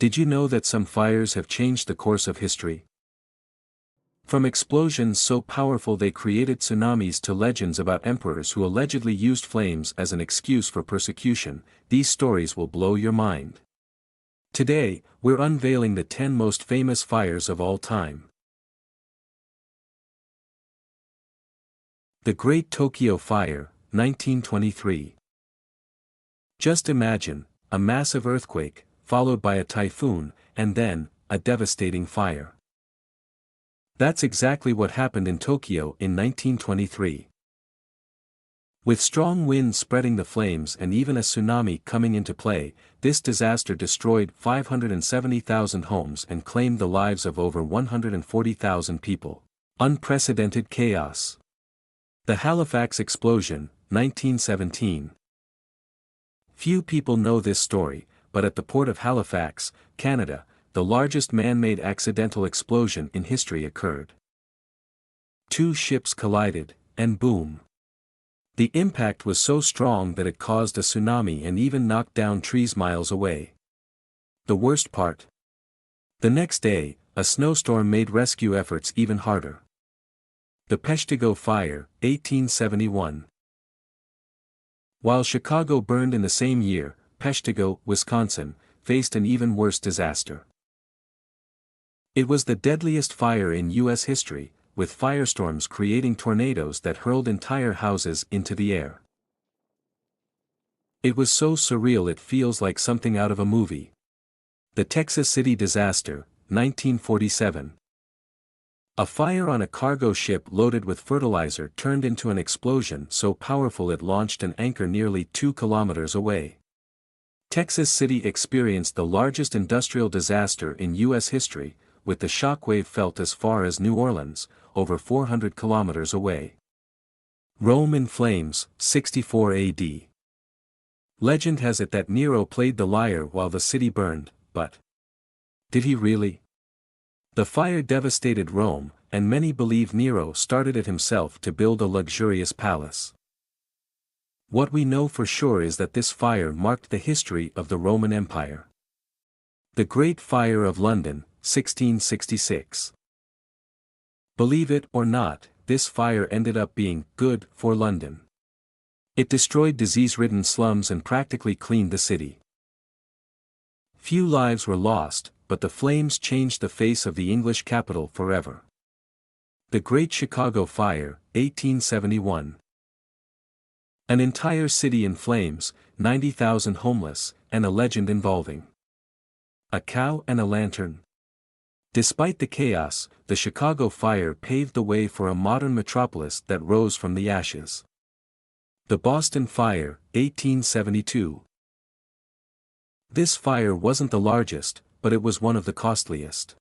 Did you know that some fires have changed the course of history? From explosions so powerful they created tsunamis to legends about emperors who allegedly used flames as an excuse for persecution, these stories will blow your mind. Today, we're unveiling the 10 most famous fires of all time. The Great Tokyo Fire, 1923. Just imagine, a massive earthquake, followed by a typhoon, and then, a devastating fire. That's exactly what happened in Tokyo in 1923. With strong winds spreading the flames and even a tsunami coming into play, this disaster destroyed 570,000 homes and claimed the lives of over 140,000 people. Unprecedented chaos. The Halifax explosion, 1917. Few people know this story, but at the port of Halifax, Canada, the largest man-made accidental explosion in history occurred. Two ships collided, and boom. The impact was so strong that it caused a tsunami and even knocked down trees miles away. The worst part? The next day, a snowstorm made rescue efforts even harder. The Peshtigo Fire, 1871. While Chicago burned in the same year, Peshtigo, Wisconsin, faced an even worse disaster. It was the deadliest fire in U.S. history, with firestorms creating tornadoes that hurled entire houses into the air. It was so surreal it feels like something out of a movie. The Texas City Disaster, 1947. A fire on a cargo ship loaded with fertilizer turned into an explosion so powerful it launched an anchor nearly 2 kilometers away. Texas City experienced the largest industrial disaster in U.S. history, with the shockwave felt as far as New Orleans, over 400 kilometers away. Rome in flames, 64 AD. Legend has it that Nero played the lyre while the city burned, but did he really? The fire devastated Rome, and many believe Nero started it himself to build a luxurious palace. What we know for sure is that this fire marked the history of the Roman Empire. The Great Fire of London, 1666. Believe it or not, this fire ended up being good for London. It destroyed disease-ridden slums and practically cleaned the city. Few lives were lost, but the flames changed the face of the English capital forever. The Great Chicago Fire, 1871. An entire city in flames, 90,000 homeless, and a legend involving a cow and a lantern. Despite the chaos, the Chicago Fire paved the way for a modern metropolis that rose from the ashes. The Boston Fire, 1872. This fire wasn't the largest, but it was one of the costliest.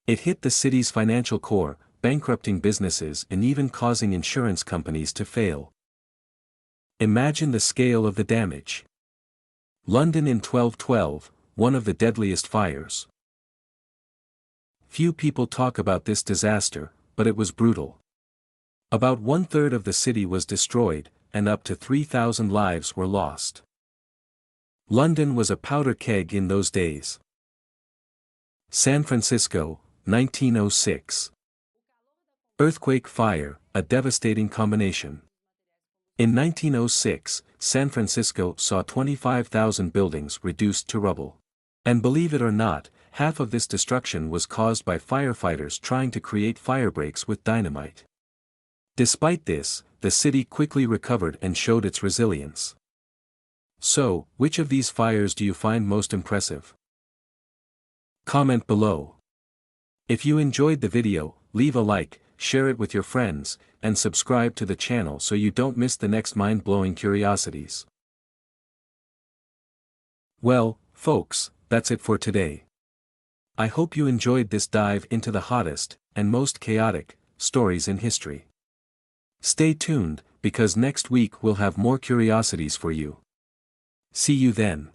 It hit the city's financial core, bankrupting businesses and even causing insurance companies to fail. Imagine the scale of the damage. London in 1212, one of the deadliest fires. Few people talk about this disaster, but it was brutal. About 1/3 of the city was destroyed, and up to 3,000 lives were lost. London was a powder keg in those days. San Francisco, 1906. Earthquake fire, a devastating combination. In 1906, San Francisco saw 25,000 buildings reduced to rubble. And believe it or not, half of this destruction was caused by firefighters trying to create firebreaks with dynamite. Despite this, the city quickly recovered and showed its resilience. So, which of these fires do you find most impressive? Comment below. If you enjoyed the video, leave a like, share it with your friends, and subscribe to the channel so you don't miss the next mind-blowing curiosities. Well, folks, that's it for today. I hope you enjoyed this dive into the hottest, and most chaotic, stories in history. Stay tuned, because next week we'll have more curiosities for you. See you then.